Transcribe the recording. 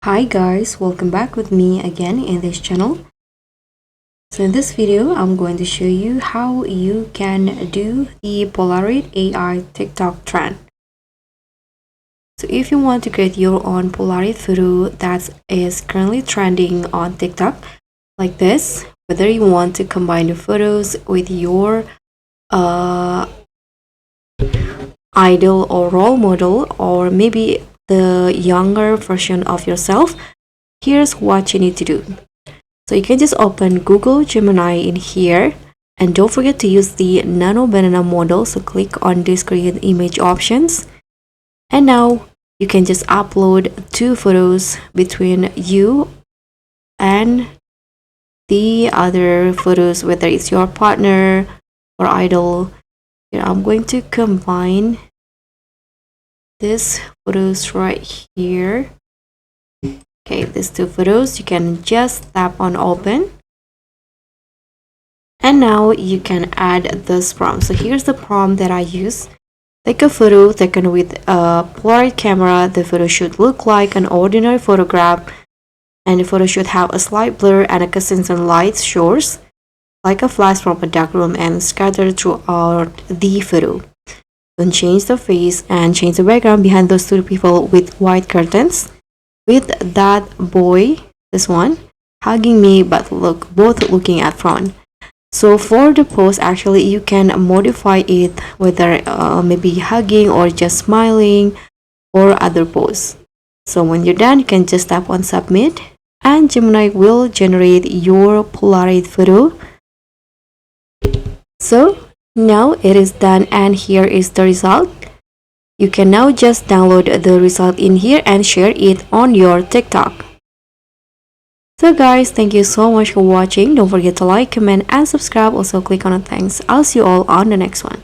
Hi guys, welcome back with me again in this channel. So in this video, I'm going to show you how you can do the Polaroid AI TikTok trend. So if you want to create your own Polaroid photo that is currently trending on TikTok like this, whether you want to combine the photos with your idol or role model, or maybe the younger version of yourself, here's what you need to do. So you can just open Google Gemini in here, and don't forget to use the nano banana model. So click on this create image options, and now you can just upload two photos between you and the other photos, whether it's your partner or idol. Here I'm going to combine these photos right here. Okay, these two photos, you can just tap on open, and now you can add this prompt. So here's the prompt that I use. Take a photo taken with a Polaroid camera. The photo should look like an ordinary photograph, and the photo should have a slight blur and a consistent light source like a flash from a dark room and scattered throughout the photo. Then change the face and change the background behind those two people with white curtains, with that boy, this one, hugging me but both looking at front. So for the pose, actually you can modify it, whether maybe hugging or just smiling or other pose. So when you're done, you can just tap on submit, and Gemini will generate your Polaroid photo. So now it is done, and here is the result. You can now just download the result in here and share it on your TikTok. So guys, thank you so much for watching. Don't forget to like, comment, and subscribe. Also click on the thanks. I'll see you all on the next one.